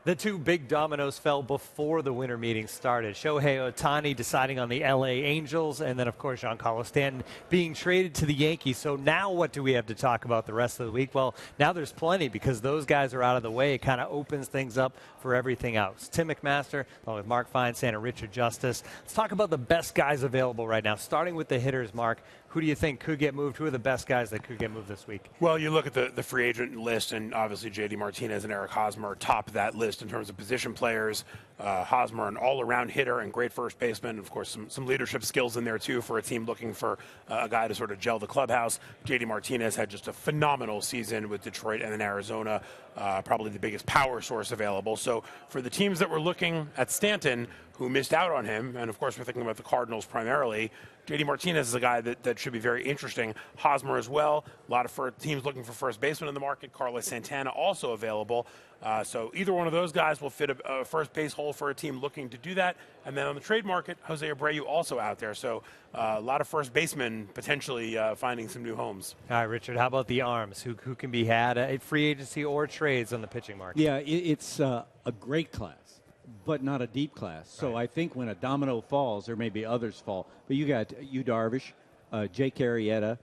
The two big dominoes fell before the winter meeting started. Shohei Ohtani deciding on the LA Angels, and then, of course, Giancarlo Stanton being traded to the Yankees. So now what do we have to talk about the rest of the week? Well, now there's plenty because those guys are out of the way. It kind of opens things up for everything else. Tim McMaster, along with Mark Feinsand and Richard Justice. Let's talk about the best guys available right now, starting with the hitters, Mark. Who do you think could get moved? Who are the best guys that could get moved this week? Well, you look at the free agent list, and obviously J.D. Martinez and Eric Hosmer top that list in terms of position players. Hosmer, an all-around hitter and great first baseman. Of course, some leadership skills in there, too, for a team looking for a guy to sort of gel the clubhouse. J.D. Martinez had just a phenomenal season with Detroit and then Arizona, probably the biggest power source available. So for the teams that were looking at Stanton, who missed out on him, and of course we're thinking about the Cardinals primarily, J.D. Martinez is a guy that should be very interesting. Hosmer as well. A lot of teams looking for first baseman in the market. Carlos Santana also available. So either one of those guys will fit a first base hole for a team looking to do that. And then on the trade market, Jose Abreu also out there. So a lot of first basemen potentially finding some new homes. All right, Richard, how about the arms? Who can be had at free agency or trades on the pitching market? Yeah, it's a great class, but not a deep class. So I think when a domino falls, there may be others fall. But you got Yu Darvish, Jake Arrieta,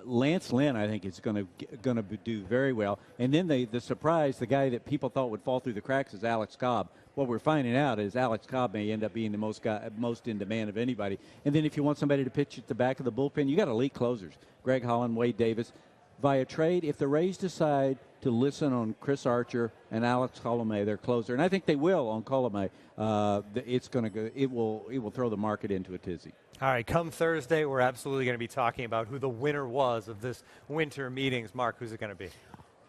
Lance Lynn, I think, is going to do very well. And then the surprise, the guy that people thought would fall through the cracks is Alex Cobb. What we're finding out is Alex Cobb may end up being the most in demand of anybody. And then if you want somebody to pitch at the back of the bullpen, you got elite closers. Greg Holland, Wade Davis. Via trade, if the Rays decide to listen on Chris Archer and Alex Colomé, their closer, and I think they will on Colomé, it will throw the market into a tizzy. All right, come Thursday, we're absolutely going to be talking about who the winner was of this winter meetings. Mark, who's it going to be?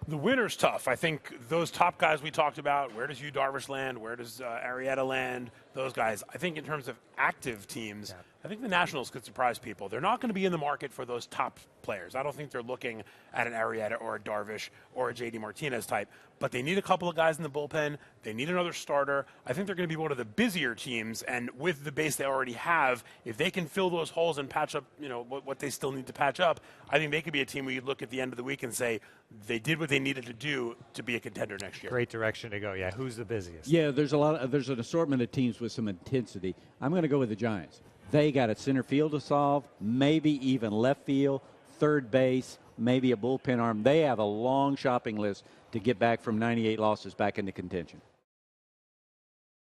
The winner's tough. I think those top guys we talked about, where does Yu Darvish land? Where does Arrieta land? Those guys. I think in terms of active teams, I think the Nationals could surprise people. They're not going to be in the market for those top players. I don't think they're looking at an Arrieta or a Darvish or a J.D. Martinez type, but they need a couple of guys in the bullpen. They need another starter. I think they're going to be one of the busier teams, and with the base they already have, if they can fill those holes and patch up, what they still need to patch up, I think they could be a team where you look at the end of the week and say they did what they needed to do to be a contender next year. Great direction to go. Yeah, who's the busiest? Yeah, there's an assortment of teams with some intensity. I'm going to go with the Giants. They got a center field to solve, maybe even left field, third base, maybe a bullpen arm. They have a long shopping list to get back from 98 losses back into contention.